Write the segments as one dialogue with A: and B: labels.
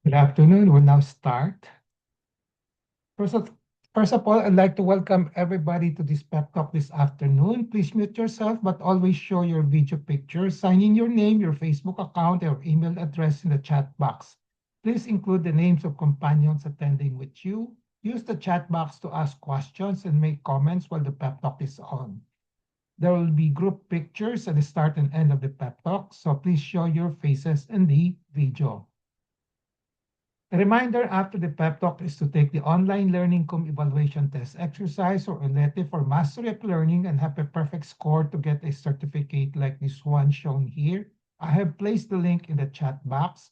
A: Good afternoon. We'll now start. First of, first of all, I'd like to welcome everybody to this pep talk this afternoon. Please mute yourself, but always show your video picture. Sign in your name, your Facebook account, or email address in the chat box. Please include the names of companions attending with you. Use the chat box to ask questions and make comments while the pep talk is on. There will be group pictures at the start and end of the pep talk, so please show your faces in the video. A reminder after the pep talk is to take the online learning com evaluation test exercise or elective for mastery of learning and have a perfect score to get a certificate like this one shown here. I have placed the link in the chat box.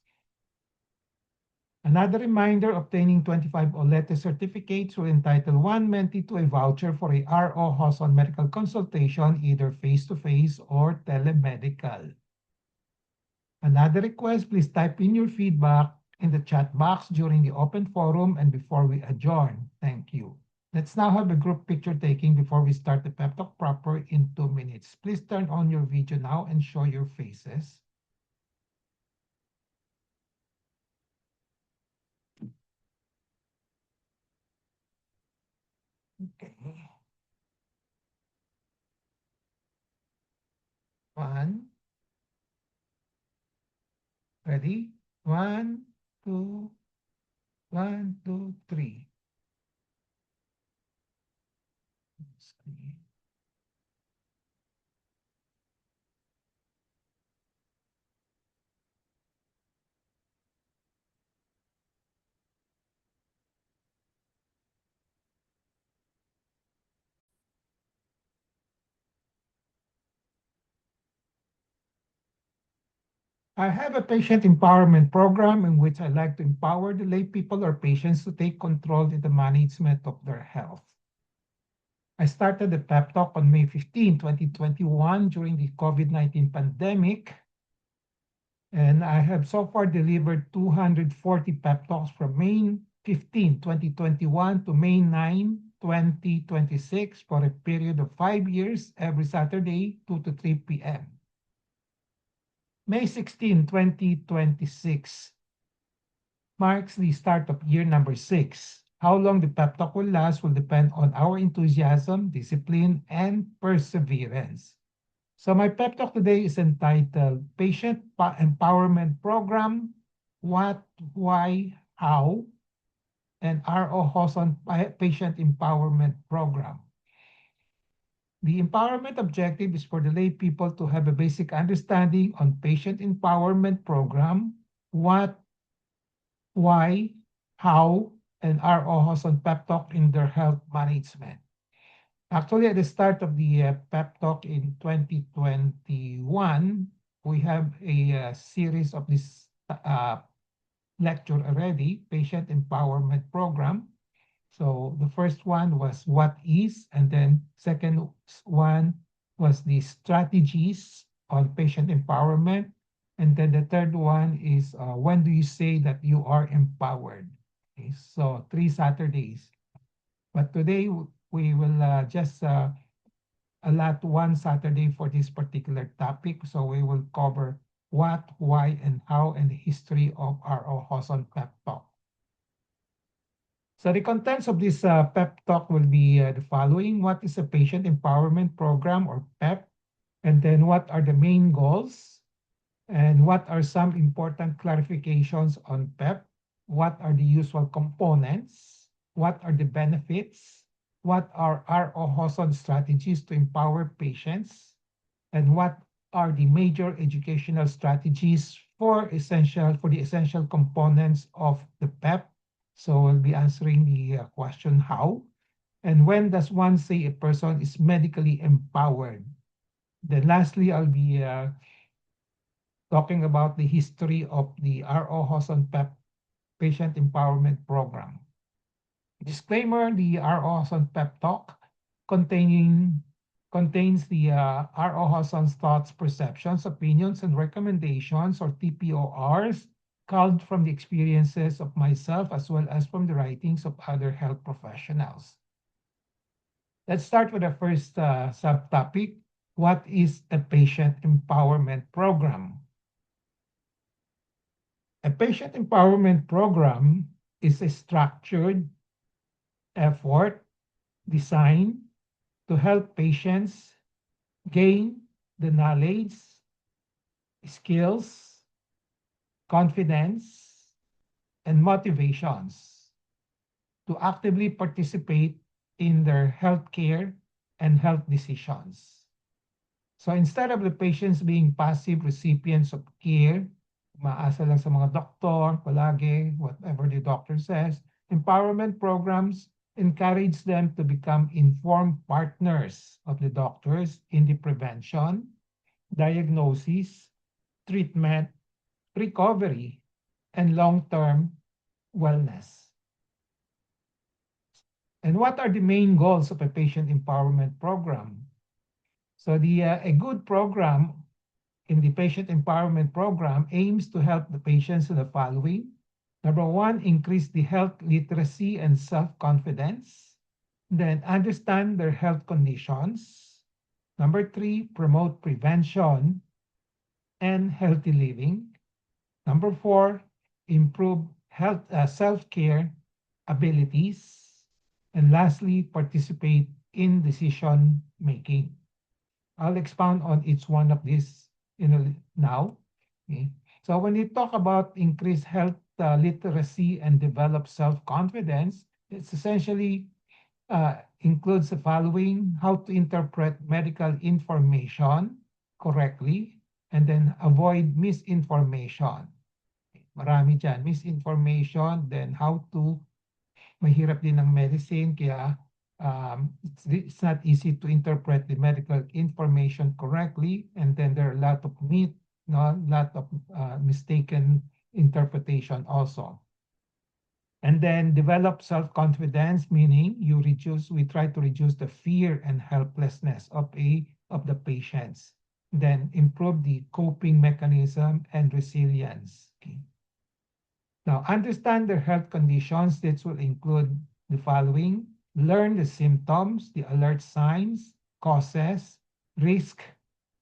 A: Another reminder, obtaining 25 OLETE certificates will entitle one mentee to a voucher for a RO Hoson medical consultation, either face-to-face or telemedical. Another request, please type in your feedback in the chat box during the open forum and before we adjourn. Thank you. Let's now have a group picture taking before we start the pep talk proper in 2 minutes. Please turn on your video now and show your faces. Okay. One. Ready? One, two, one, two, three. See. I have a patient empowerment program in which I like to empower the lay people or patients to take control in the management of their health. I started the pep talk on May 15, 2021 during the COVID-19 pandemic. And I have so far delivered 240 pep talks from May 15, 2021 to May 9, 2026 for a period of 5 years every Saturday, 2 to 3 p.m. May 16, 2026 marks the start of year number 6. How long the pep talk will last will depend on our enthusiasm, discipline, and perseverance. So my pep talk today is entitled Patient Empowerment Program, What, Why, How, and RO Hoson Patient Empowerment Program. The empowerment objective is for the lay people to have a basic understanding on patient empowerment program, what, why, how, and RO Hoson pep talk in their health management. Actually, at the start of the pep talk in 2021, we have a series of this lecture already, Patient Empowerment Program. So the first one was what is, and then second one was the strategies on patient empowerment. And then the third one is when do you say that you are empowered? Okay, so 3 Saturdays. But today we will just allot one Saturday for this particular topic. So we will cover what, why, and how, and the history of RO Hoson pep talk. So the contents of this pep talk will be the following. What is a patient empowerment program or PEP? And then what are the main goals? And what are some important clarifications on PEP? What are the usual components? What are the benefits? What are RO Hoson strategies to empower patients? And what are the major educational strategies for the essential components of the PEP? So we'll be answering the question how. And when does one say a person is medically empowered? Then lastly, I'll be talking about the history of the RO Hoson PEP Patient Empowerment Program. Disclaimer, the RO Hoson PEP Talk contains the RO Hoson's thoughts, perceptions, opinions, and recommendations, or TPORs, culled from the experiences of myself as well as from the writings of other health professionals. Let's start with the first subtopic. What is a patient empowerment program? A patient empowerment program is a structured effort designed to help patients gain the knowledge, skills, confidence, and motivations to actively participate in their healthcare and health decisions. So instead of the patients being passive recipients of care, maasa lang sa mga doktor, palagi, whatever the doctor says, empowerment programs encourage them to become informed partners of the doctors in the prevention, diagnosis, treatment, recovery, and long-term wellness. And what are the main goals of a patient empowerment program? So a good program in the patient empowerment program aims to help the patients in the following. Number one, increase the health literacy and self-confidence. Then understand their health conditions. Number three, promote prevention and healthy living. Number four, improve health self-care abilities. And lastly, participate in decision making. I'll expound on each one of these now. Okay. So when you talk about increased health literacy and develop self-confidence, it's essentially includes the following: how to interpret medical information correctly, and then avoid misinformation. Marami dyan, misinformation, then how to, mahirap din ng medicine, kaya it's not easy to interpret the medical information correctly, and then there are a lot of lot of mistaken interpretation also. And then develop self-confidence, meaning we try to reduce the fear and helplessness of the patients. Then improve the coping mechanism and resilience. Okay. Now, understand their health conditions. This will include the following: learn the symptoms, the alert signs, causes, risk,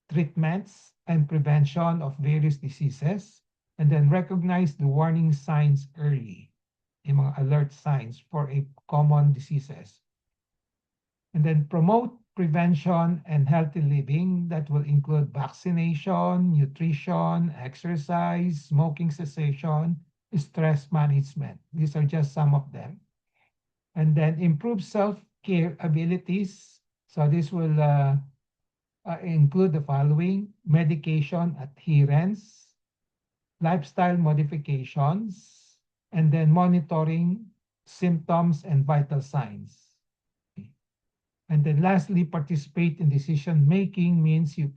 A: treatments, and prevention of various diseases, and then recognize the warning signs early, yung mga alert signs for a common diseases. And then promote prevention and healthy living. That will include vaccination, nutrition, exercise, smoking cessation, stress management. These are just some of them. And then improve self-care abilities. So this will include the following: medication adherence, lifestyle modifications, and then monitoring symptoms and vital signs. And then lastly, participate in decision making means you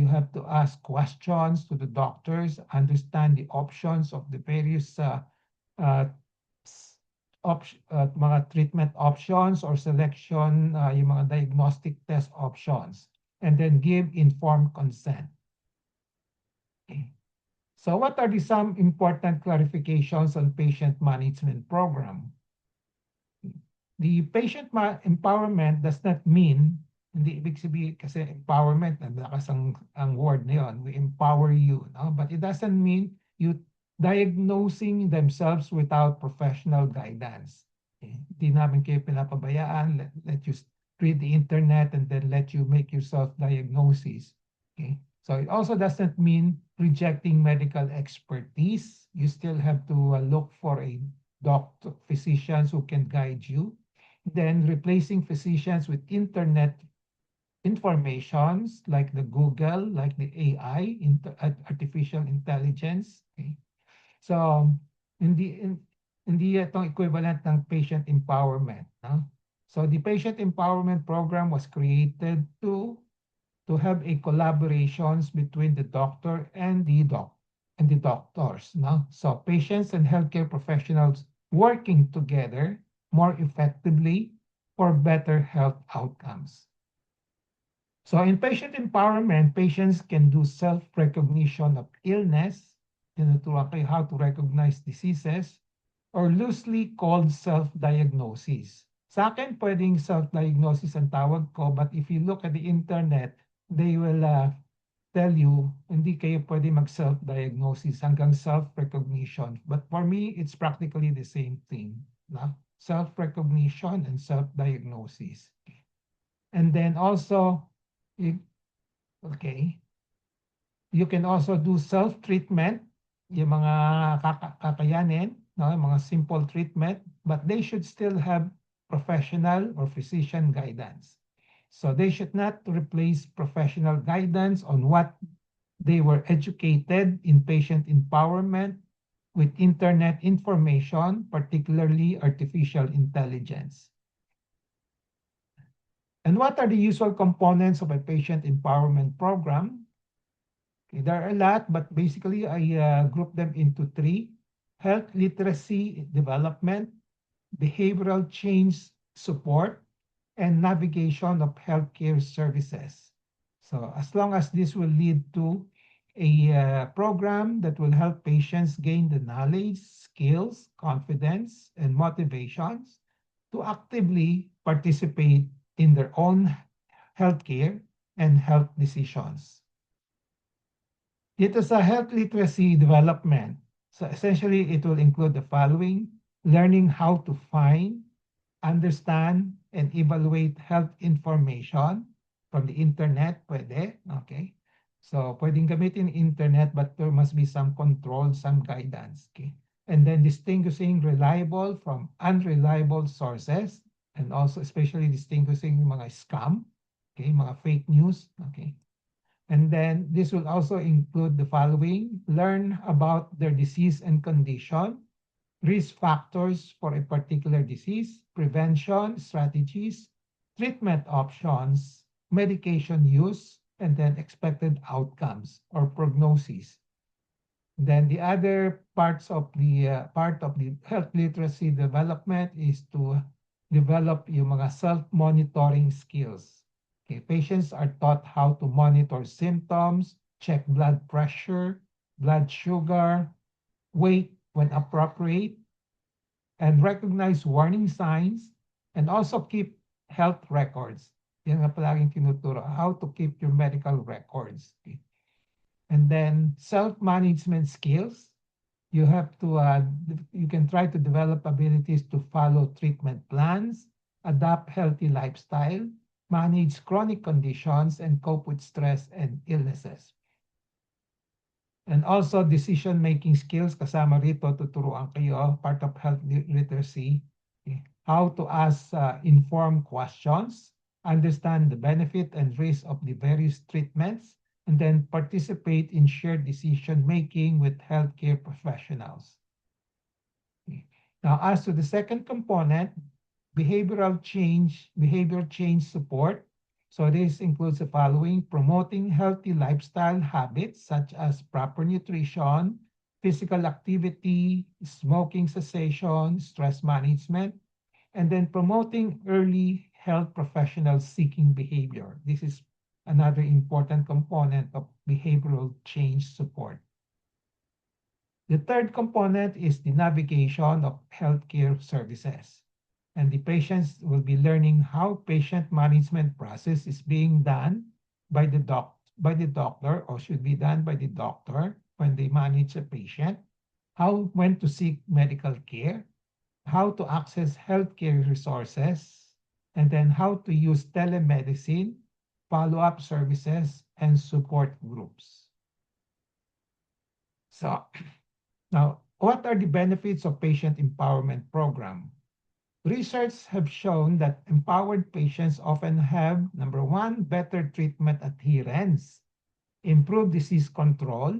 A: have to ask questions to the doctors, understand the options of the various mga treatment options or selection, yung mga diagnostic test options, and then give informed consent. Okay. So what are some important clarifications on patient management program? The patient empowerment does not mean, hindi ibig sabihin kasi empowerment, lakas ang word na yun, we empower you, no? But it doesn't mean you diagnosing themselves without professional guidance. Okay? Hindi namin kayo pinapabayaan, let you read the internet and then let you make yourself diagnosis. Okay? So it also doesn't mean rejecting medical expertise. You still have to look for a doctor, physicians who can guide you. Then replacing physicians with internet informations like the Google, like the AI, artificial intelligence. Okay? So, hindi itong equivalent ng patient empowerment. No? So the patient empowerment program was created to have a collaborations between the doctor and the doctors. No? So patients and healthcare professionals working together more effectively for better health outcomes. So in patient empowerment, patients can do self-recognition of illness, tinuturuan kayo how to recognize diseases, or loosely called self-diagnosis. Sa akin, pwedeng self-diagnosis ang tawag ko, but if you look at the internet, they will tell you, hindi kayo pwede mag-self-diagnosis hanggang self-recognition. But for me, it's practically the same thing. No? Self-recognition and self-diagnosis. And then also, okay, you can also do self-treatment, yung mga kakayanin, no? Yung mga simple treatment, but they should still have professional or physician guidance. So they should not replace professional guidance on what they were educated in patient empowerment with internet information, particularly artificial intelligence. And what are the usual components of a patient empowerment program? Okay, there are a lot, but basically I group them into three: health literacy development, behavioral change support, and navigation of healthcare services. So as long as this will lead to a program that will help patients gain the knowledge, skills, confidence, and motivations to actively participate in their own healthcare and health decisions. Dito sa health literacy development, so essentially it will include the following: learning how to find, understand, and evaluate health information from the internet, pwede, okay? So pwedeng gamitin internet, but there must be some control, some guidance, okay? And then distinguishing reliable from unreliable sources, and also especially distinguishing mga scam, okay, mga fake news, okay? And then this will also include the following: learn about their disease and condition, risk factors for a particular disease, prevention strategies, treatment options, medication use, and then expected outcomes or prognosis. Then the other parts of the part of the health literacy development is to develop yung mga self-monitoring skills. Okay, patients are taught how to monitor symptoms, check blood pressure, blood sugar, weight when appropriate, and recognize warning signs, and also keep health records. Yan nga palaging tinuturo, how to keep your medical records. Okay. And then self-management skills. You have to, you can try to develop abilities to follow treatment plans, adopt healthy lifestyle, manage chronic conditions, and cope with stress and illnesses. And also decision-making skills, kasama rito, tuturuan kayo, part of health literacy, okay, how to ask informed questions, understand the benefit and risk of the various treatments, and then participate in shared decision-making with healthcare professionals. Okay. Now, as to the second component, behavior change support. So this includes the following: promoting healthy lifestyle habits such as proper nutrition, physical activity, smoking cessation, stress management, and then promoting early health professional seeking behavior. This is another important component of behavioral change support. The third component is the navigation of healthcare services. And the patients will be learning how patient management process is being done by the doctor, or should be done by the doctor when they manage a patient, when to seek medical care, how to access healthcare resources, and then how to use telemedicine, follow-up services, and support groups. So now, what are the benefits of patient empowerment program? Research have shown that empowered patients often have, number one, better treatment adherence, improved disease control,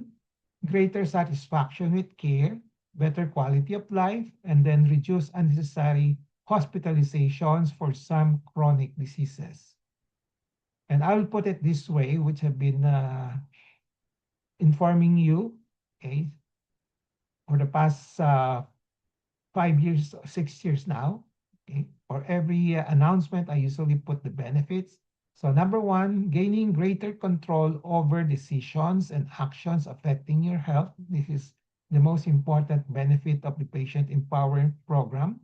A: greater satisfaction with care, better quality of life, and then reduce unnecessary hospitalizations for some chronic diseases. And I will put it this way, which have been informing you, okay, for the past 5 years, 6 years now. Okay. For every announcement, I usually put the benefits. So number one, gaining greater control over decisions and actions affecting your health. This is the most important benefit of the Patient Empowerment Program.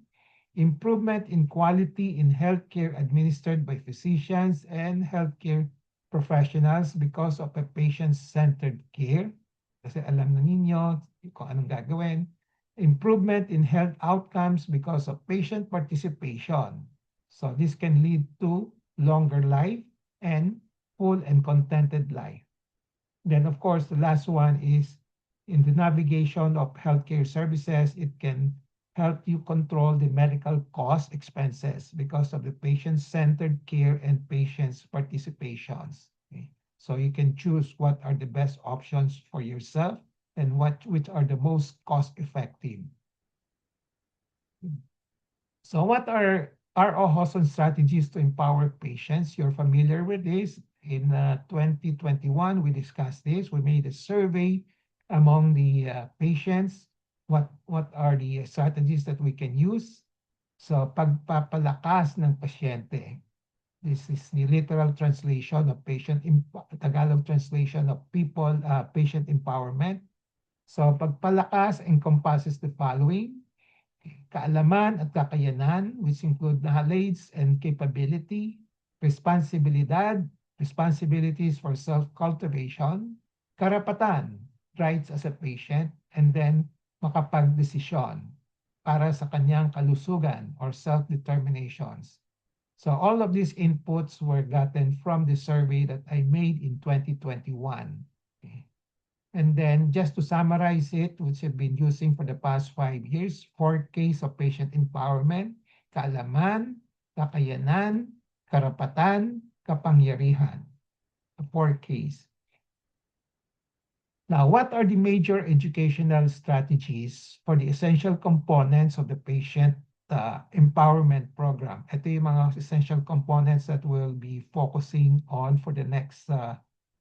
A: Improvement in quality in healthcare administered by physicians and healthcare professionals because of a patient-centered care. Kasi alam na ninyo kung anong gagawin. Improvement in health outcomes because of patient participation. So this can lead to longer life and full and contented life. Then, of course, the last one is in the navigation of healthcare services, it can help you control the medical cost expenses because of the patient-centered care and patients' participations. Okay? So you can choose what are the best options for yourself and which are the most cost-effective. So what are OHOSON strategies to empower patients? You're familiar with this. In 2021, we discussed this. We made a survey among the patients. What are the strategies that we can use? So pagpapalakas ng pasyente. This is the literal translation of Tagalog translation of patient empowerment. So pagpalakas encompasses the following: kaalaman at kakayanan, which include knowledge and capability, responsibilities for self-cultivation, karapatan, rights as a patient, and then makapagdesisyon para sa kanyang kalusugan or self-determinations. So all of these inputs were gotten from the survey that I made in 2021. Okay. And then just to summarize it, which I've been using for the past 5 years, 4 Ks of patient empowerment: kaalaman, kakayanan, karapatan, kapangyarihan. 4 Ks. Now, what are the major educational strategies for the essential components of the patient empowerment program? Ito yung mga essential components that we'll be focusing on for the next,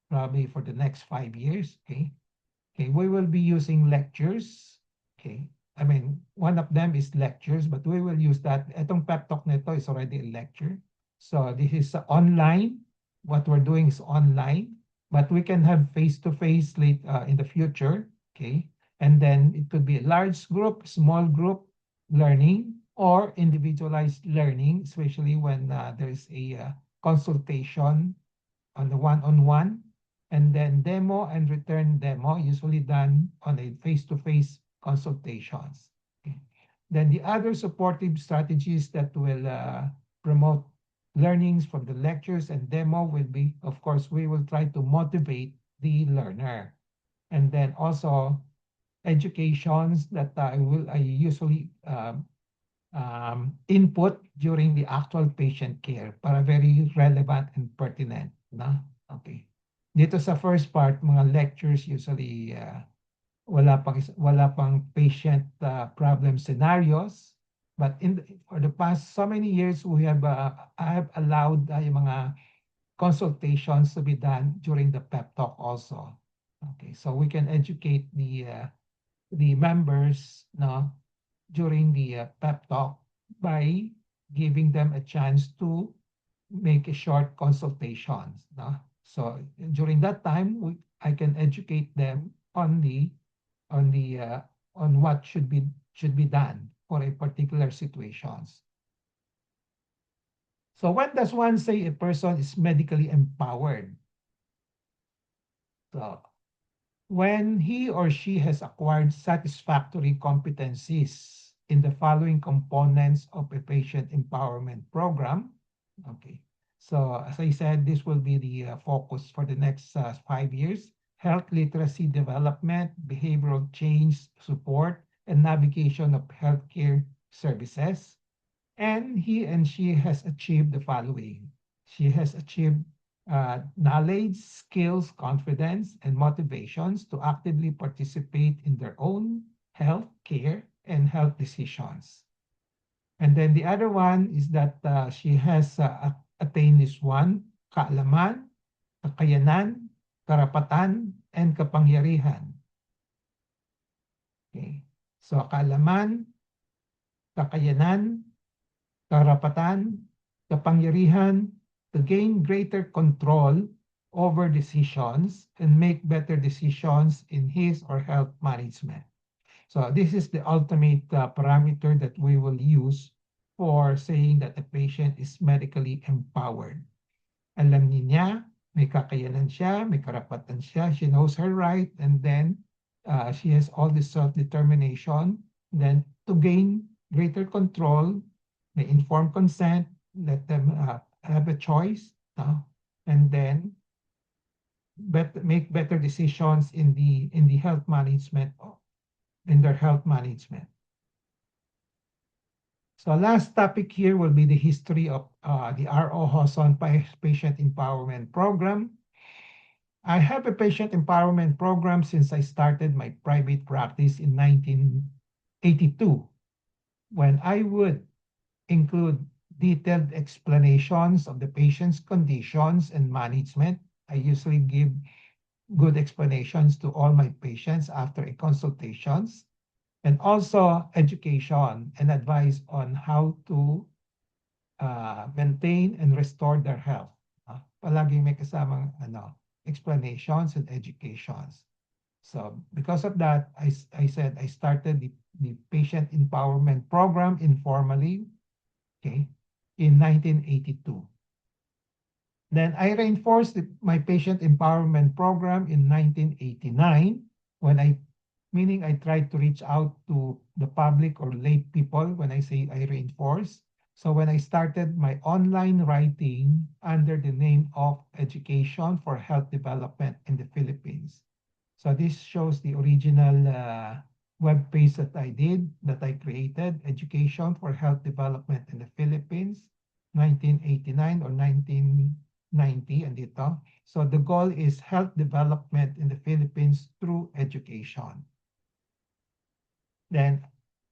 A: probably for the next 5 years, okay? Okay, we will be using lectures. Okay, I mean, one of them is lectures, but we will use that. Itong pep talk nito is already a lecture. So this is online. What we're doing is online, but we can have face-to-face late in the future. Okay, and then it could be a large group, small group learning, or individualized learning, especially when there's a consultation on the one-on-one. And then demo and return demo, usually done on a face-to-face consultations. Okay. Then the other supportive strategies that will promote learnings from the lectures and demo will be, of course, we will try to motivate the learner. And then also educations that I usually input during the actual patient care para very relevant and pertinent. No? Okay. Dito sa first part, mga lectures usually wala pang patient problem scenarios. But for the past so many years, I have allowed yung mga consultations to be done during the pep talk also. Okay, so we can educate the members, no, during the pep talk by giving them a chance to make a short consultations. No? So during that time, I can educate them on what should be done for a particular situations. So when does one say a person is medically empowered? So when he or she has acquired satisfactory competencies in the following components of a patient empowerment program. Okay. So as I said, this will be the focus for the next 5 years: health literacy development, behavioral change support, and navigation of healthcare services. And he and she has achieved the following. She has achieved knowledge, skills, confidence, and motivations to actively participate in their own health care and health decisions. And then the other one is that she has attained this one: kaalaman, kakayanan, karapatan, and kapangyarihan. Okay. So kaalaman, kakayanan, karapatan, kapangyarihan to gain greater control over decisions and make better decisions in his or health management. So this is the ultimate parameter that we will use for saying that a patient is medically empowered. Alam niya may kakayanan siya, may karapatan siya, she knows her right, and then she has all this self-determination. Then to gain greater control, may informed consent, let them have a choice, and then make better decisions in the health management, in their health management. So last topic here will be the history of the R.O. Hoson Patient Empowerment Program. I have a patient empowerment program since I started my private practice in 1982, when I would include detailed explanations of the patient's conditions and management. I usually give good explanations to all my patients after a consultations, and also education and advice on how to maintain and restore their health. Palaging may kasamang explanations and educations. So because of that, I said I started the patient empowerment program informally, okay, in 1982. Then I reinforced my patient empowerment program in 1989, meaning I tried to reach out to the public or lay people when I say I reinforce. So when I started my online writing under the name of Education for Health Development in the Philippines. So this shows the original web page that I created, Education for Health Development in the Philippines, 1989 or 1990, andito. So the goal is health development in the Philippines through education. Then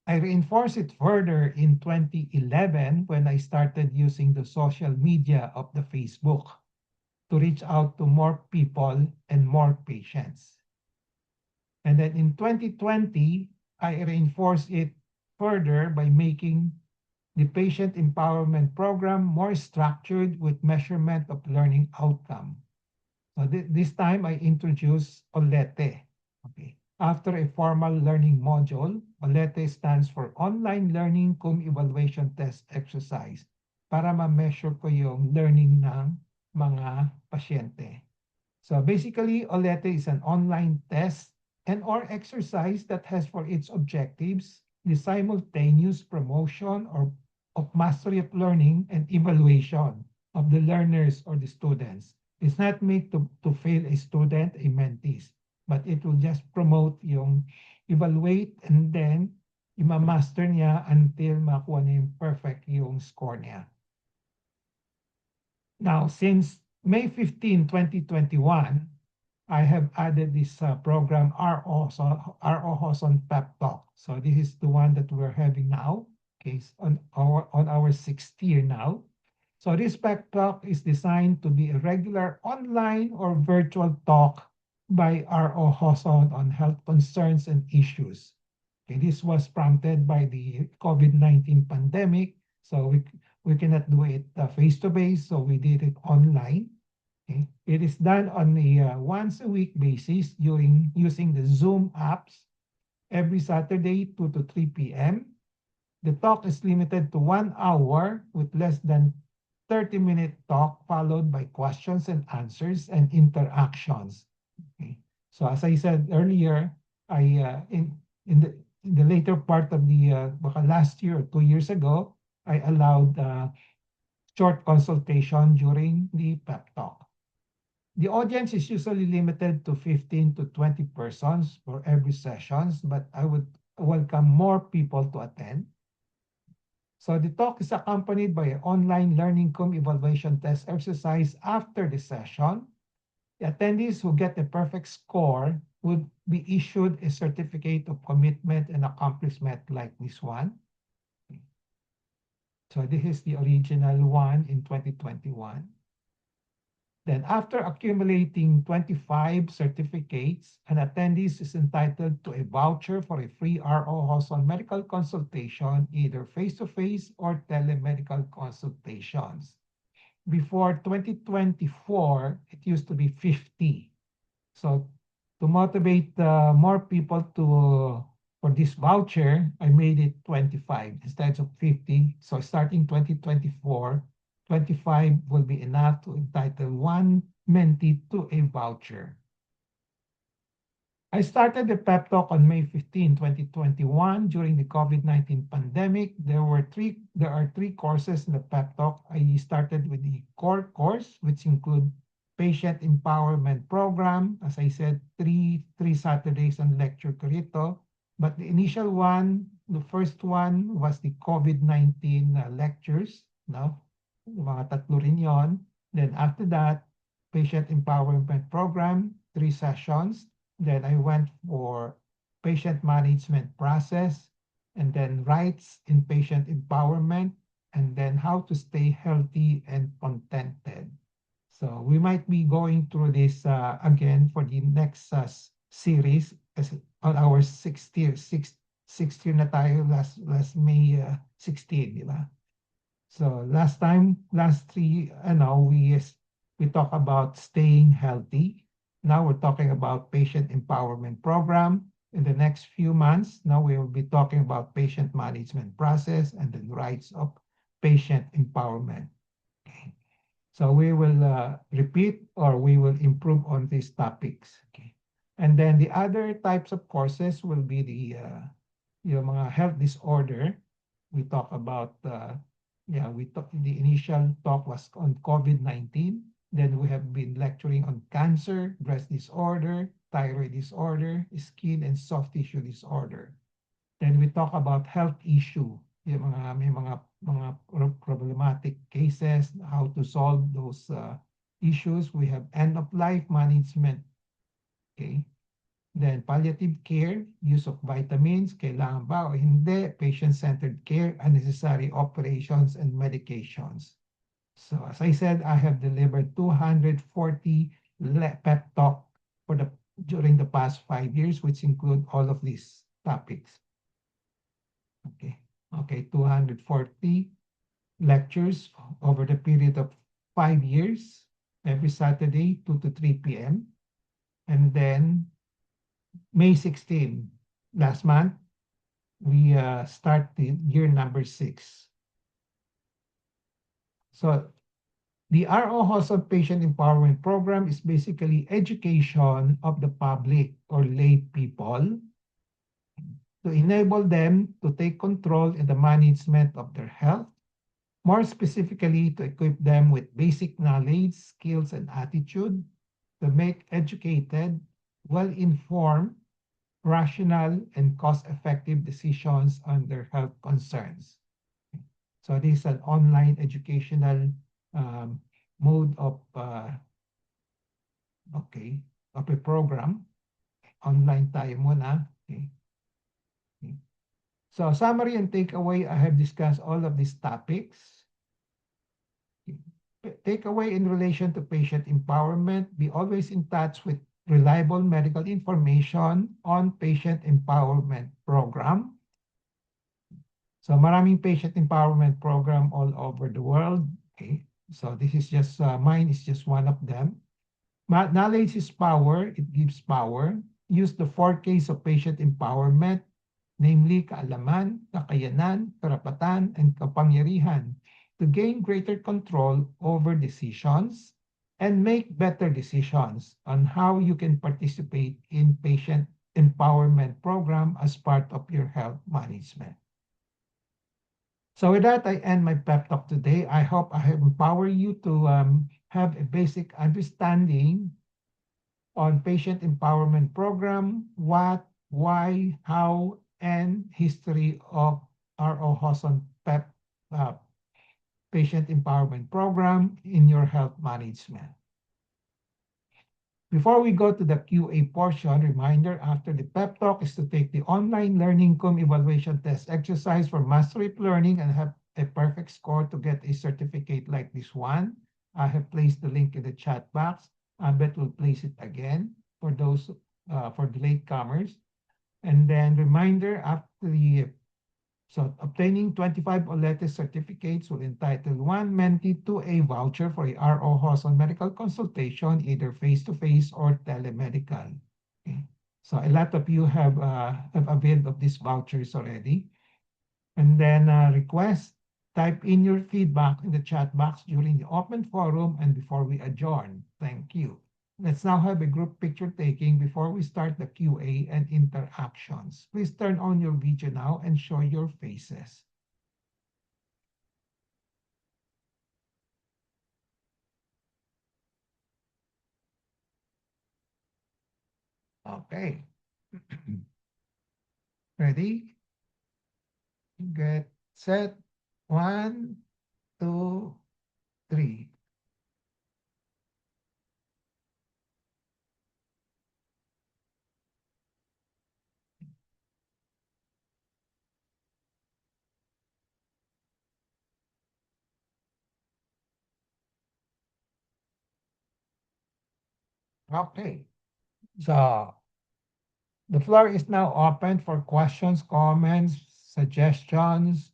A: I reinforced it further in 2011 when I started using the social media of the Facebook to reach out to more people and more patients. And then in 2020, I reinforced it further by making the patient empowerment program more structured with measurement of learning outcome. So this time I introduced OLETE. Okay. After a formal learning module, OLETE stands for Online Learning Cum Evaluation Test Exercise para ma-measure ko yung learning ng mga pasyente. So basically, OLETE is an online test and or exercise that has for its objectives the simultaneous promotion or of mastery of learning and evaluation of the learners or the students. It's not made to fail a student, a mentees, but it will just promote yung evaluate and then ima-master niya until makuha niya yung perfect yung score niya. Now, since May 15, 2021, I have added this program, R.O. Hoson Pep Talk. So this is the one that we're having now, okay, on our 6th year now. So this Pep Talk is designed to be a regular online or virtual talk by R.O. Hoson on health concerns and issues. Okay, this was prompted by the COVID-19 pandemic, so we cannot do it face-to-face, so we did it online. Okay. It is done on a once a week basis using the Zoom apps every Saturday 2 to 3 p.m. The talk is limited to 1 hour with less than 30-minute talk followed by questions and answers and interactions. Okay. So as I said earlier, I in the later part of the last year or 2 years ago, I allowed short consultation during the pep talk. The audience is usually limited to 15 to 20 persons for every sessions, but I would welcome more people to attend. So the talk is accompanied by an online learning cum evaluation test exercise after the session. The attendees who get a perfect score would be issued a certificate of commitment and accomplishment like this one. So this is the original one in 2021. Then after accumulating 25 certificates, an attendee is entitled to a voucher for a free R.O. Hoson medical consultation, either face-to-face or telemedical consultations. Before 2024, it used to be 50. So to motivate more people for this voucher, I made it 25 instead of 50. So starting 2024, 25 will be enough to entitle one mentee to a voucher. I started the pep talk on May 15, 2021 during the COVID-19 pandemic. There are three courses in the pep talk. I started with the core course, which include patient empowerment program. As I said, three Saturdays and lecture karito. But the initial one, the first one was the COVID-19 lectures. No? Mga tatlo rin yon. Then after that, patient empowerment program, 3 sessions. Then I went for patient management process, and then rights in patient empowerment, and then how to stay healthy and contented. So we might be going through this again for the next series as on our sixth year na tayo last May 16, di ba? So last three, we talk about staying healthy. Now we're talking about patient empowerment program. In the next few months, now we will be talking about patient management process and the rights of patient empowerment. Okay. So we will repeat or we will improve on these topics. Okay. And then the other types of courses will be the yung mga health disorder. We talk about the initial talk was on COVID-19. Then we have been lecturing on cancer, breast disorder, thyroid disorder, skin and soft tissue disorder. Then we talk about health issue, yung may mga problematic cases, how to solve those issues. We have end of life management. Okay. Then palliative care, use of vitamins, kailangan ba o hindi, patient-centered care, unnecessary operations and medications. So as I said, I have delivered 240 pep talk during the past 5 years, which include all of these topics. Okay, 240 lectures over the period of 5 years, every Saturday, 2 to 3 p.m. And then May 16, last month, we start the year number 6. So the RO Hoson Patient Empowerment Program is basically education of the public or lay people to enable them to take control in the management of their health, more specifically to equip them with basic knowledge, skills, and attitude to make educated, well-informed, rational, and cost-effective decisions on their health concerns. So this is an online educational mode of a program. Online tayo muna. Okay. So summary and takeaway, I have discussed all of these topics. Takeaway in relation to patient empowerment, be always in touch with reliable medical information on patient empowerment program. So maraming patient empowerment program all over the world. Okay. So this is just, mine is just one of them. Knowledge is power. It gives power. Use the 4Ks of patient empowerment, namely kaalaman, kakayanan, karapatan, and kapangyarihan to gain greater control over decisions and make better decisions on how you can participate in patient empowerment program as part of your health management. So with that, I end my pep talk today. I hope I have empowered you to have a basic understanding on patient empowerment program, what, why, how, and history of RO Hoson PEP patient empowerment program in your health management. Before we go to the QA portion, reminder after the pep talk is to take the online learning com evaluation test exercise for mastery learning and have a perfect score to get a certificate like this one. I have placed the link in the chat box. I bet we'll place it again for those for the latecomers. And then reminder after the so obtaining 25 OLETE certificates will entitle one mentee to a voucher for a RO Hoson medical consultation, either face-to-face or telemedical. Okay. So a lot of you have availed of these vouchers already. And then request Type in your feedback in the chat box during the open forum and before we adjourn. Thank you. Let's now have a group picture taking before we start the QA and interactions. Please turn on your video now and show your faces. Okay. Ready? Get set. 1, 2, 3. Okay. So the floor is now open for questions, comments, suggestions.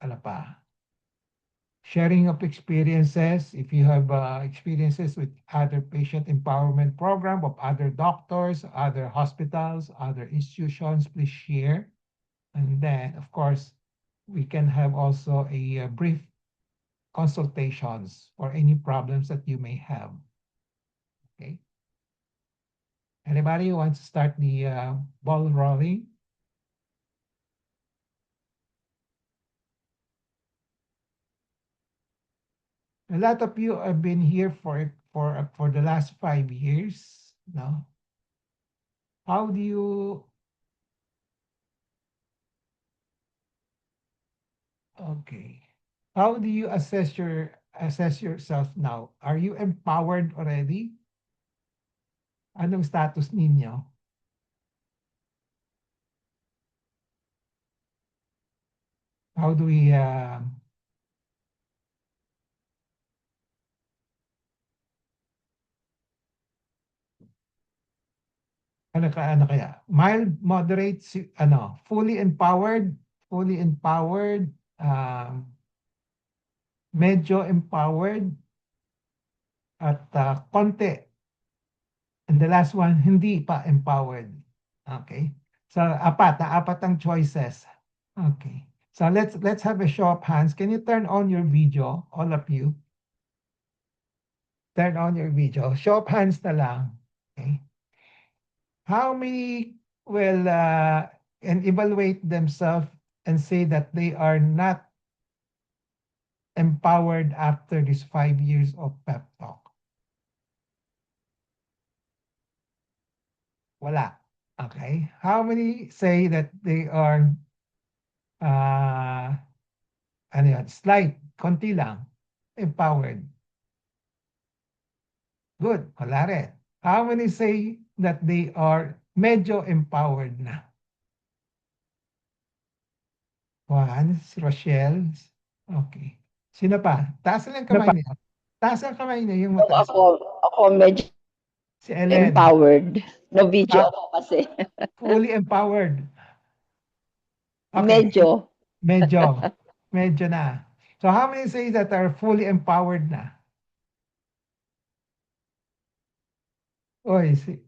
A: Ano pa? Sharing of experiences. If you have experiences with other patient empowerment program of other doctors, other hospitals, other institutions, please share. And then, of course, we can have also a brief consultations for any problems that you may have. Okay. Anybody who wants to start the ball rolling? A lot of you have been here for the last 5 years. No? How do you okay? How do you assess yourself now? Are you empowered already? Anong status ninyo? How do we ano kaya? Mild, moderate, fully empowered, medyo empowered, at konti. And the last one, hindi pa empowered. Okay? So apat ang choices. Okay. So let's have a show of hands. Can you turn on your video, all of you? Turn on your video. Show of hands na lang. Okay. How many will and evaluate themselves and say that they are not empowered after these 5 years of pep talk? Wala. Okay. How many say that they are ano yun, slight, konti lang, empowered? Good. Wala rin. How many say that they are medyo empowered na? One, si Rochelle. Okay. Sino pa? Taas lang kamay niya. Taas ang kamay niya, yung mataas.
B: Ako medyo
A: Si Ellen,
B: empowered. No video ako kasi.
A: fully empowered. Okay.
B: Medyo.
A: Medyo. Medyo na. So how many say that are fully empowered na? Oy, si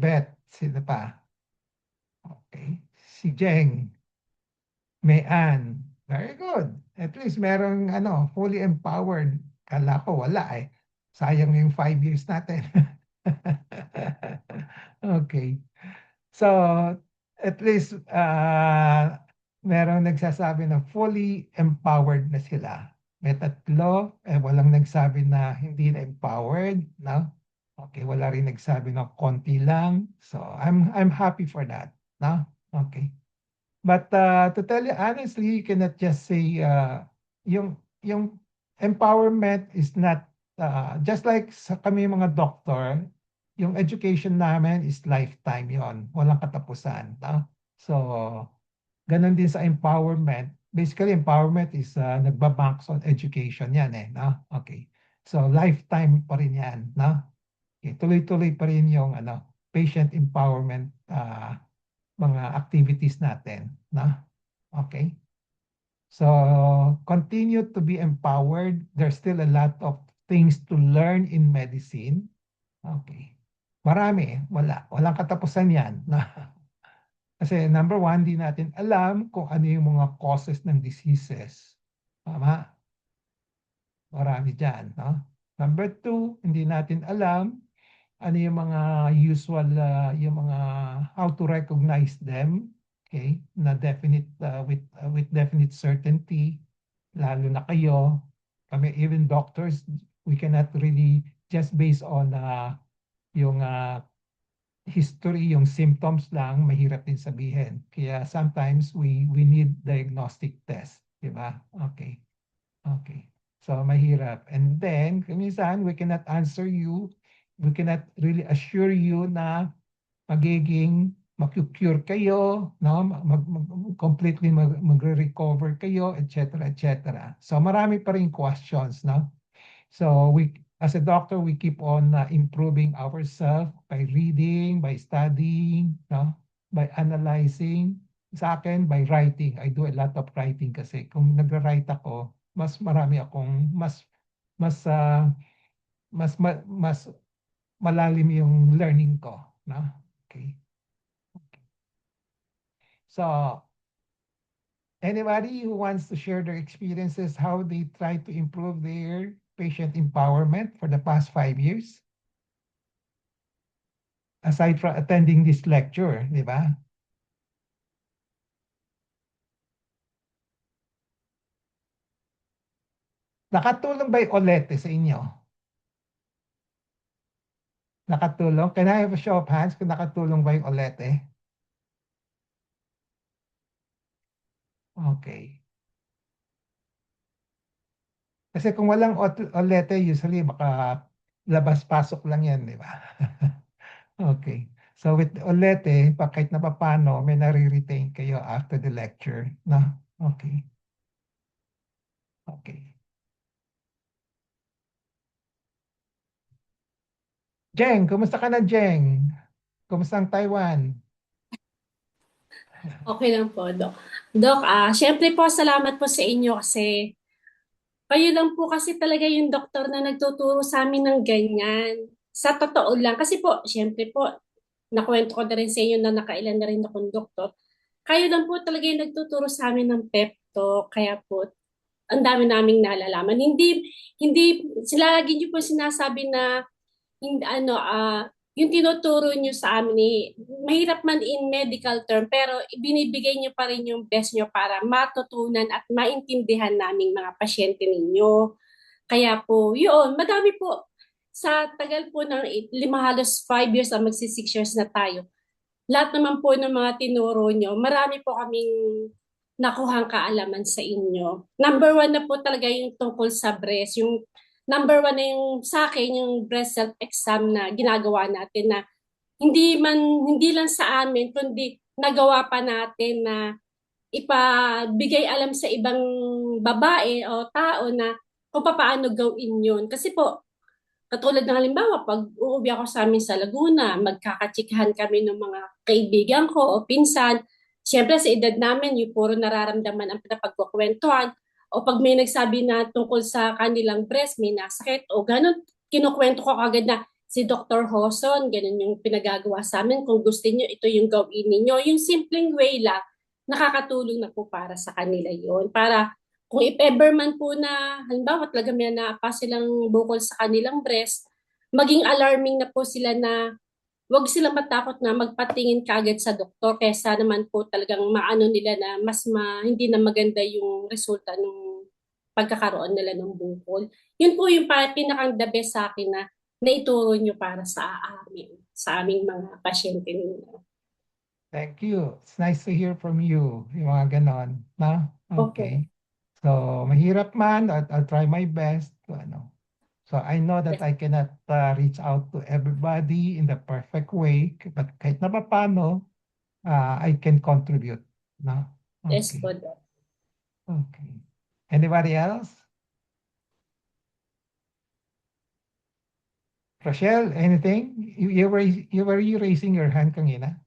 A: Beth. Sino pa? Okay. Si Jeng. Mayan. Very good. At least merong fully empowered. Kala ko wala eh. Sayang yung 5 years natin. Okay. So, at least merong nagsasabi na fully empowered na sila. May tatlo, walang nagsabi na hindi na empowered, no? Okay, wala rin nagsabi na konti lang. So, I'm happy for that, no? Okay. But to tell you honestly, you cannot just say yung empowerment is not just like sa kami mga doctor, yung education namin is lifetime yon, walang katapusan. No? So, ganun din sa empowerment. Basically, empowerment is nagbabanks on education yan eh. No? Okay. So, lifetime pa rin yan. No? Okay. Tuloy-tuloy pa rin yung patient empowerment mga activities natin. Na? Okay? So, continue to be empowered. There's still a lot of things to learn in medicine. Okay. Marami. Wala. Walang katapusan yan. Na? Kasi number one, di natin alam kung ano yung mga causes ng diseases. Tama? Marami dyan, no? Number two, hindi natin alam ano yung mga usual, yung mga how to recognize them, okay? Na definite, with definite certainty, lalo na kayo. Kami, even doctors, we cannot really just based on yung history, yung symptoms lang, mahirap din sabihin. Kaya sometimes we need diagnostic test, di ba? Okay. Okay. So mahirap. And then, minsan, we cannot answer you, we cannot really assure you na magiging mag-cure kayo, no? Completely magre-recover kayo, etc., etc. So marami pa rin questions, no? So as a doctor, we keep on improving ourselves by reading, by studying, no? By analyzing. Sa akin, by writing. I do a lot of writing kasi kung nag-write ako, mas marami akong, mas, ah, mas malalim yung learning ko, no? Okay. So, anybody who wants to share their experiences, how they try to improve their patient empowerment for the past 5 years? Aside from attending this lecture, di ba? Nakatulong ba yung Olete sa inyo? Nakatulong? Can I have a show of hands kung nakatulong ba yung Olete? Okay. Kasi kung walang Olete, usually baka labas-pasok lang yan, di ba? Okay. So with Olete, kahit na papano, may nare-retain kayo after the lecture. No? Okay. Okay. Jeng, kumusta ka na, Jeng? Kumusta ang Taiwan?
C: Okay lang po, Doc. Doc, syempre po, salamat po sa inyo kasi kayo lang po kasi talaga yung doktor na nagtuturo sa amin ng ganyan. Sa totoo lang. Kasi po, syempre po, nakwento ko na rin sa inyo na nakailan na rin akong doktor. Kayo lang po talaga yung nagtuturo sa amin ng pep talk. Kaya po, ang dami naming nalalaman. Hindi, sila lagi niyo po sinasabi na hindi, yung tinuturo nyo sa amin, mahirap man in medical term, pero binibigay nyo pa rin yung best nyo para matutunan at maintindihan naming mga pasyente ninyo. Kaya po, yun, madami po. Sa tagal po ng 5 years na magsi 6 years na tayo, lahat naman po ng mga tinuro nyo, marami po kaming nakuhang kaalaman sa inyo. Number one na po talaga yung tungkol sa breast. Yung number one na yung sa akin, yung breast self-exam na ginagawa natin na hindi lang sa amin, kundi nagawa pa natin na ipabigay alam sa ibang babae o tao na kung paano gawin yun. Kasi po, katulad ng halimbawa, pag uuwi ako sa amin sa Laguna, magkakatsikahan kami ng mga kaibigan ko o pinsan. Siyempre sa edad namin, yung puro nararamdaman ang pinapagkukwentuhan. O pag may nagsabi na tungkol sa kanilang breast, may nasakit o ganun, kinukwento ko agad na si Dr. Hoson, ganun yung pinagagawa sa amin. Kung gusto niyo, ito yung gawin ninyo. Yung simpleng way lang, nakakatulong na po para sa kanila yon. Para kung if ever man po na, halimbawa talaga may naapa silang bukol sa kanilang breast, maging alarming na po sila na wag silang matakot na magpatingin kaagad sa doktor kaysa naman po talagang maano nila na hindi na maganda yung resulta ng pagkakaroon nila ng bukol. Yun po yung pinakang the best sa akin na naituro nyo para sa aming mga pasyente ninyo.
A: Thank you. It's nice to hear from you. Yung mga ganon. Na?
C: Opo.
A: Okay. So, mahirap man, I'll try my best to ano. So, I know that I cannot reach out to everybody in the perfect way, but kahit na paano, I can contribute. No?
C: Yes
A: Okay.
C: po, Doc.
A: Okay. Anybody else? Rochelle, anything? You raising your hand kanina?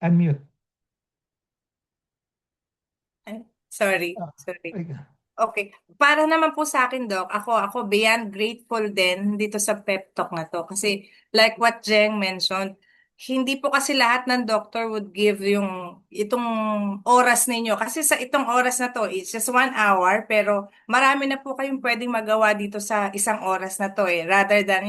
A: Unmute.
D: Ay, sorry,
A: Ah,
D: sorry.
A: ay,
D: Okay. Para naman po sa akin, Doc, ako beyond grateful din dito sa pep talk na to. Kasi like what Jeng mentioned, hindi po kasi lahat ng doctor would give itong oras ninyo. Kasi sa itong oras na to, it's just 1 hour, pero marami na po kayong pwedeng magawa dito sa isang oras na to eh. Rather than,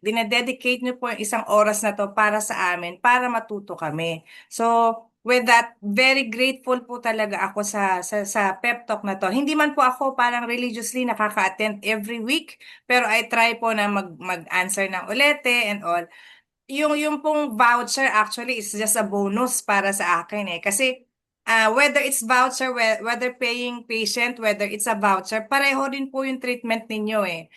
D: dinededicate nyo po yung isang oras na to para sa amin, para matuto kami. So, with that, very grateful po talaga ako sa pep talk na to. Hindi man po ako parang religiously nakaka-attend every week, pero I try po na mag-answer ng ulete and all. Yung pong voucher actually is just a bonus para sa akin eh. Kasi whether it's voucher, whether paying patient, whether it's a voucher, pareho din po yung treatment ninyo eh.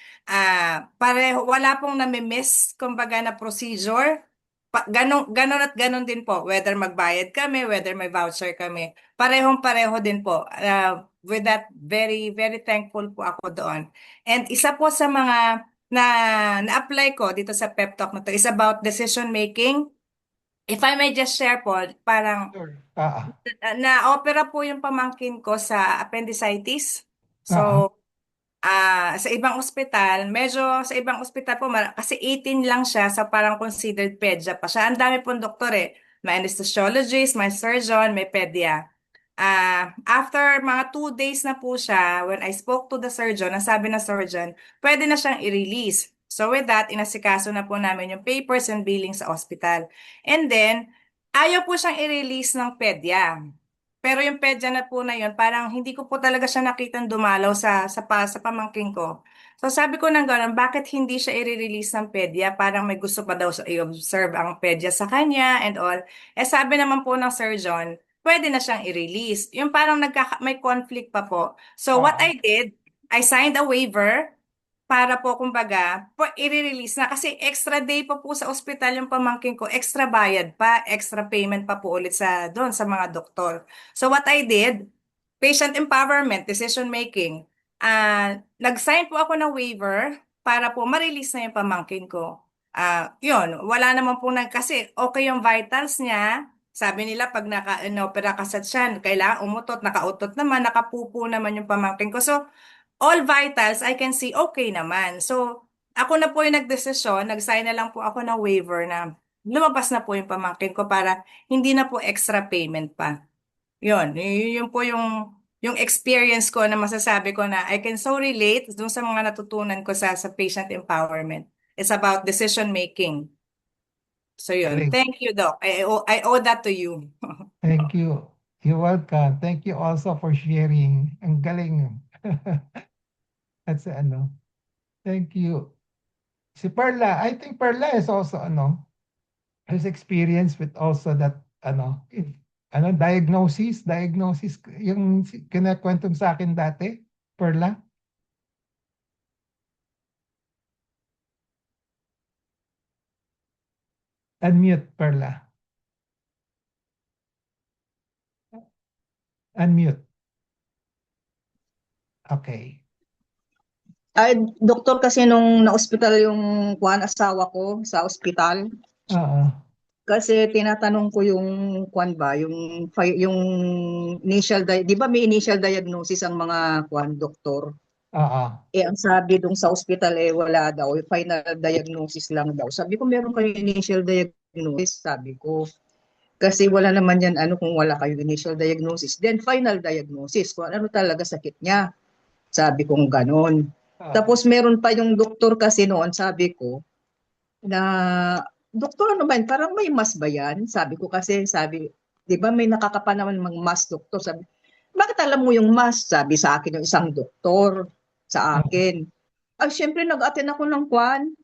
D: Pareho, wala pong nami-miss, kumbaga na procedure. Ganon at ganon din po. Whether magbayad kami, whether may voucher kami. Parehong-pareho din po. With that, very, very thankful po ako doon. And isa po sa mga na-apply ko dito sa pep talk na to is about decision making. If I may just share po, parang
A: Sure.
D: na-opera po yung pamangkin ko sa appendicitis. So, sa ibang ospital, medyo sa ibang ospital po, kasi 18 lang siya, sa parang considered pedya pa siya. Ang dami pong doktor eh. May anesthesiologist, may surgeon, may pedya. After mga 2 days na po siya, when I spoke to the surgeon, ang sabi na surgeon, pwede na siyang i-release. So with that, inasikaso na po namin yung papers and billing sa hospital. And then, ayaw po siyang i-release ng pedya. Pero yung pedya na po na yun, parang hindi ko po talaga siya nakitang dumalaw sa pamangking ko. So sabi ko nang gano'n, bakit hindi siya i-release ng pedya? Parang may gusto pa daw i-observe ang pedya sa kanya and all. Eh sabi naman po ng surgeon, pwede na siyang i-release. Yung parang may conflict pa po. So what I did, I signed a waiver para po kumbaga, i-release na. Kasi extra day pa po sa ospital yung pamangkin ko, extra bayad pa, extra payment pa po ulit doon sa mga doktor. So what I did, patient empowerment, decision making, nag-sign po ako ng waiver para po ma-release na yung pamangkin ko. Yun, wala naman po kasi okay yung vitals niya. Sabi nila pag opera kasat siya, kailangan umutot, nakautot naman, nakapupo naman yung pamangkin ko. So, all vitals, I can see okay naman. So, ako na po yung nagdesisyon, nag-sign na lang po ako ng waiver na lumabas na po yung pamangkin ko para hindi na po extra payment pa. Yun po yung experience ko na masasabi ko na I can so relate dun sa mga natutunan ko sa patient empowerment. It's about decision making. So yun.
A: Galing.
D: Thank you, Doc. I owe that to you.
A: Thank you. You're welcome. Thank you also for sharing. Ang galing. That's Thank you. Si Perla, I think Perla is also has experience with also that diagnosis yung kinakwento sa akin dati, Perla. Unmute, Perla. Unmute. Okay.
E: Ay, doktor, kasi nung na-hospital yung asawa ko sa ospital,
A: Oo.
E: kasi tinatanong ko yung yung initial, di ba may initial diagnosis ang mga doktor?
A: Oo.
E: Ang sabi dun sa ospital wala daw, final diagnosis lang daw. Sabi ko, meron kayong initial diagnosis? Sabi ko, kasi wala naman yan kung wala kayong initial diagnosis. Then final diagnosis, kung ano talaga sakit niya. Sabi ko ganon. Tapos meron pa yung doktor kasi noon, sabi ko, na, doktor parang may mas ba yan? Sabi ko kasi, di ba may nakakapa naman mas doktor? Sabi, bakit alam mo yung mas? Sabi sa akin yung isang doktor sa akin. Syempre nag-attend ako ng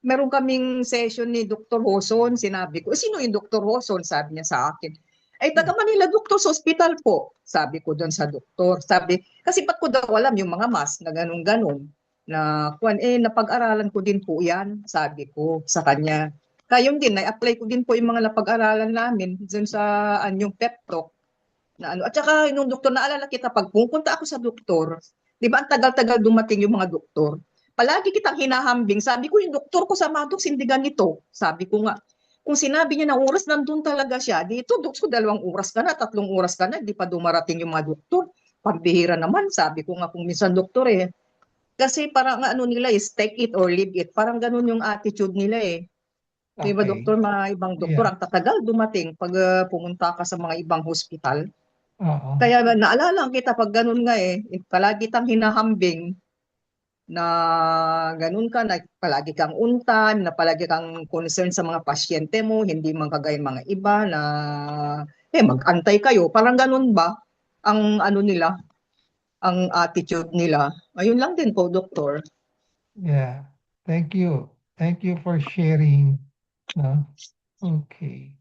E: meron kaming session ni Dr. Hoson. Sinabi ko, sino yung Dr. Hoson? Sabi niya sa akin. Taga Manila, doktor sa ospital po. Sabi ko doon sa doktor. Sabi, kasi ba't ko daw alam yung mga mas na ganun-ganun. Na napag-aralan ko din po yan. Sabi ko sa kanya. Kaya yun din, na-apply ko din po yung mga napag-aralan namin dun sa yung pep talk. At saka nung doktor, naalala kita, pag pupunta ako sa doktor, di ba ang tagal-tagal dumating yung mga doktor, palagi kitang hinahambing. Sabi ko, yung doktor ko sa Maddox, hindi ganito. Sabi ko nga, kung sinabi niya na oras, nandun talaga siya. Dito, doktor, 2 oras ka na, 3 oras ka na, hindi pa dumarating yung mga doktor. pambihira naman, sabi ko nga kung minsan doktor eh. Kasi parang ano nila is take it or leave it. Parang ganun yung attitude nila eh. Di ba
A: Okay.
E: doktor, mga ibang doktor,
A: Yeah.
E: ang tatagal dumating pag pumunta ka sa mga ibang hospital.
A: Oo.
E: Kaya naalala kita pag ganun nga eh, palagi tang hinahambing na ganun ka, na palagi kang untan, na palagi kang concern sa mga pasyente mo, hindi man kagaya mga iba na mag-antay kayo. Parang ganun ba ang ano nila, ang attitude nila? Ayun lang din po, doktor.
A: Yeah. Thank you. Thank you for sharing. No? Okay.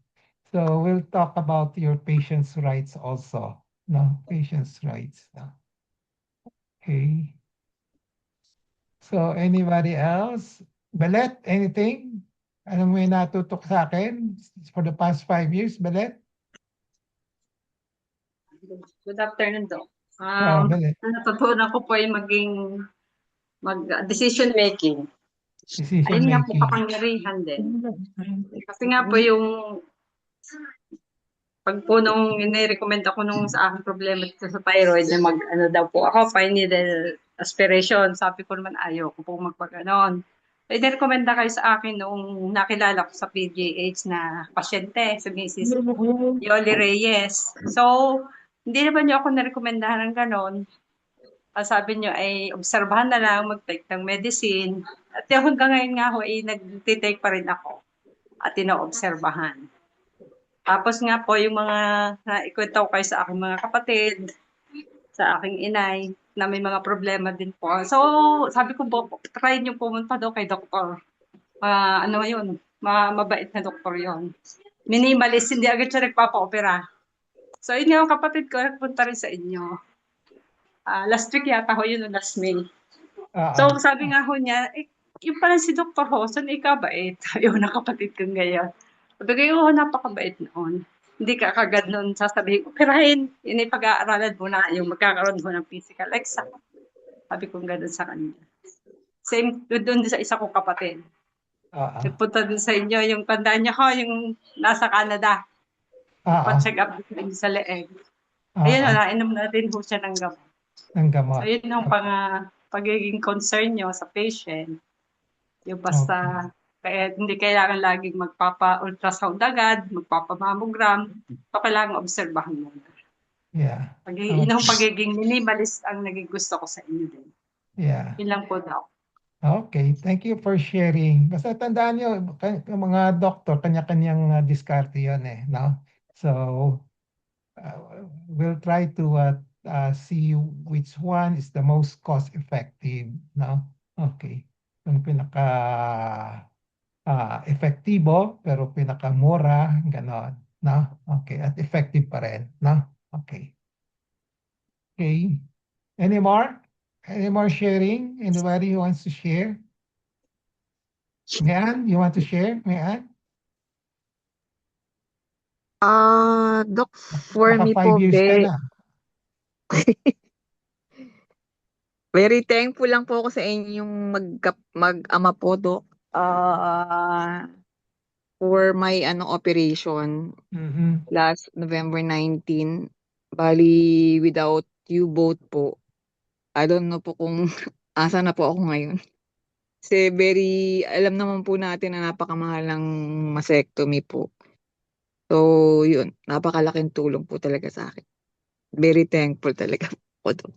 A: So we'll talk about your patient's rights also. No? Patient's rights. No? Okay. So anybody else? Belet, anything? Anong may natutok sa akin for the past 5 years, Belet?
F: Good afternoon, Doc.
A: Belet.
F: Natutunan ko po yung decision making.
A: Decision
F: Ayun nga po,
A: making.
F: kapangyarihan din. Kasi nga po yung pag po nung inirecommend ako nung sa aking problema dito sa thyroid na ano daw po ako, fine needle aspiration. Sabi ko naman ayaw ko po magpag-ganon. Ay, nirekomenda kayo sa akin nung nakilala ko sa PGH na pasyente, sa Mrs. Yoli Reyes. So, hindi naman niyo ako narekomendahan ng ganon. Sabi niyo ay obserbahan na lang, mag-take ng medicine. At hanggang ngayon nga ho ay nag-take pa rin ako at inoobserbahan. Tapos nga po yung mga naikwento ko kayo sa aking mga kapatid, sa aking inay, na may mga problema din po. So, sabi ko po, try niyo pumunta daw kay doktor. Ano yun, mabait na doktor yon. Minimalist, hindi agad siya nagpapa-opera. So, yun nga kapatid ko, nagpunta rin sa inyo. Last week yata ho yun, last May. So, sabi nga ho niya, yung pala si Dr. Hoson, ikabait. Yung kapatid kong ngayon. Sabi ko, napakabait noon. Hindi ka kagad noon sasabihin ko, operahin, yun ay pag-aaralan mo na yung magkakaroon mo ng physical exam. Sabi ko gano'n sa kanya. Same doon sa isa kong kapatid. Nagpunta din sa inyo, yung tandaan niya ko, yung nasa Canada. Pa-check up din sa leeg. Ayun, nainom natin po siya ng gamot. So, yun yung pagiging concern nyo sa patient. Yung basta, kaya hindi kailangan laging magpapa-ultrasound agad, magpapa-mammogram. So, kailangan obserbahan mo.
A: Yeah.
F: Yung pagiging minimalist ang naging gusto ko sa inyo din.
A: Yeah.
F: Yun lang po daw.
A: Okay, thank you for sharing. Basta tandaan nyo, mga doktor, kanya-kanyang diskarte yun eh, no? So, we'll try to see which one is the most cost-effective, no? Okay. Yung pinaka efektibo, pero pinakamura, ganon, no? Okay, at effective pa rin, no? Okay. Okay. Any more? Any more sharing? Anybody who wants to share? Mayan, you want to share, Mayan?
G: Doc, for
A: Baka
G: me
A: 5
G: po,
A: years ka na.
G: very thankful lang po ako sa inyong mag-ama po, Doc. For my operation last November 19, bali without you both po, I don't know po kung asa na po ako ngayon. Kasi alam naman po natin na napakamahal ng mastectomy po. So, yun, napakalaking tulong po talaga sa akin. Very thankful talaga po, Doc.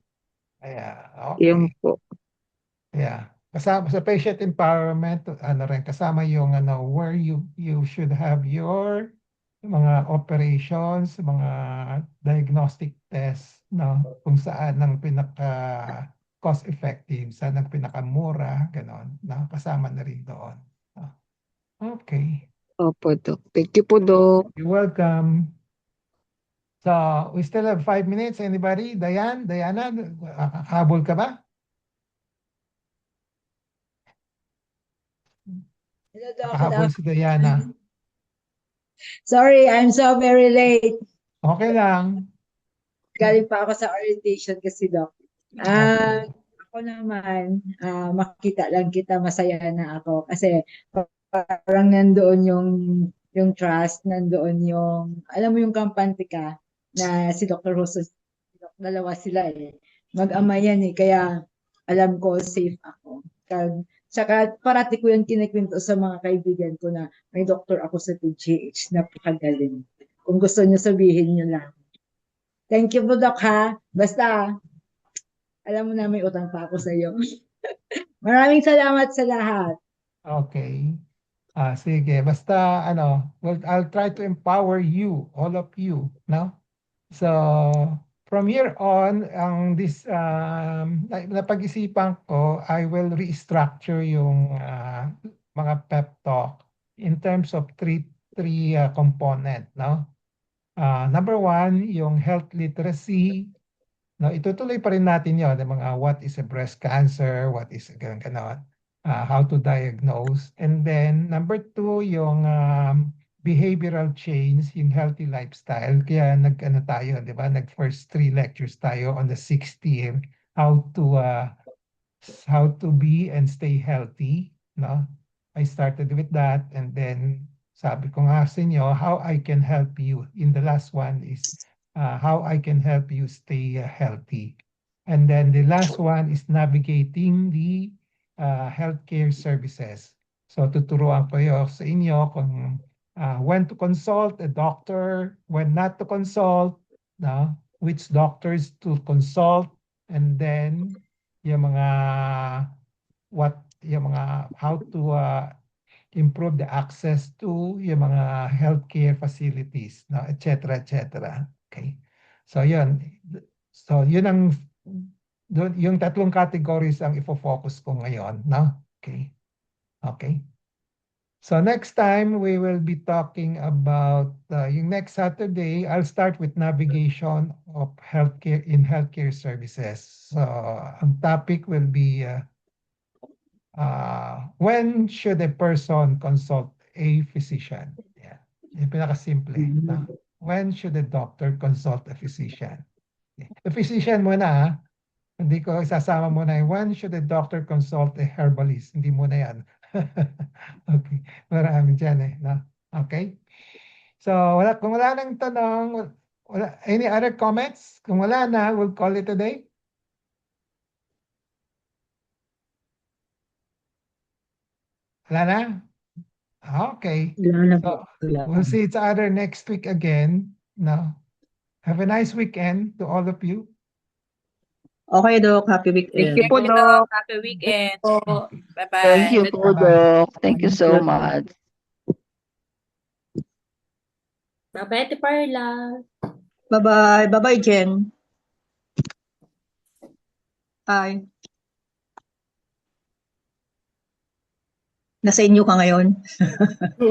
A: Yeah, okay.
G: Yun po.
A: Yeah. Kasama sa patient empowerment, kasama yung where you should have your mga operations, mga diagnostic tests, no? Kung saan ang pinaka cost effective, saan ang pinakamura, ganon, no? Kasama na rin doon. No? Okay.
G: Opo, Doc. Thank you po, Doc.
A: You're welcome. So, we still have 5 minutes. Anybody? Diana, habol ka ba?
H: Hello, Doc.
A: Habol si Diana.
H: Sorry, I'm so very late.
A: Okay lang.
H: Galing pa ako sa orientation kasi, Doc. Ako naman, makita lang kita, masaya na ako. Kasi parang nandoon yung trust, nandoon yung, alam mo yung kampante ka na si Dr. dalawa sila eh. Mag-ama yan eh, kaya alam ko safe ako. Tsaka parati ko yung kinikwento sa mga kaibigan ko na may doktor ako sa PGH, napakagaling. Kung gusto niyo sabihin niyo lang. Thank you po, Doc, ha? Basta, alam mo na may utang pa ako sa iyo. Maraming salamat sa lahat.
A: Okay. Sige, basta well, I'll try to empower you, all of you, no? So, from here on, napag-isipan ko, I will restructure yung mga pep talk in terms of three component, no? Number one, yung health literacy. No, itutuloy pa rin natin yun, yung mga what is a breast cancer, what is ganon, how to diagnose. And then, number two, yung behavioral change, yung healthy lifestyle. Kaya tayo, di ba? Nag-first 3 lectures tayo on the 6th year, how to be and stay healthy, no? I started with that, and then sabi ko nga sa inyo, how I can help you. In the last one is how I can help you stay healthy. And then the last one is navigating the healthcare services. So tuturuan ko sa inyo kung when to consult a doctor, when not to consult, no? Which doctors to consult, and then yung mga how to improve the access to yung mga healthcare facilities, no, etc. Okay. So yun. So yun yung tatlong categories ang ifo-focus ko ngayon, no? Okay. Okay. So next time we will be talking about yung next Saturday, I'll start with navigation of healthcare services. So ang topic will be when should a person consult a physician? Yeah. Yung pinakasimple. No? When should a doctor consult a physician? Okay. A physician muna, hindi ko isasama muna yung when should a doctor consult a herbalist? Hindi muna yan. Okay. Marami dyan eh. No? Okay? So, kung wala nang tanong, any other comments? Kung wala na, we'll call it a day. Wala na? Okay. So, we'll see each other next week again. No? Have a nice weekend to all of you.
E: Okay, Doc. Happy weekend.
G: Thank you po, Doc.
D: Happy weekend. Bye-bye.
B: Thank you po,
A: Bye-bye.
B: Doc. Thank you so much.
C: Bye-bye, Ate Parla.
E: Bye-bye. Bye-bye, Jen. Bye. Nasa inyo ka ngayon.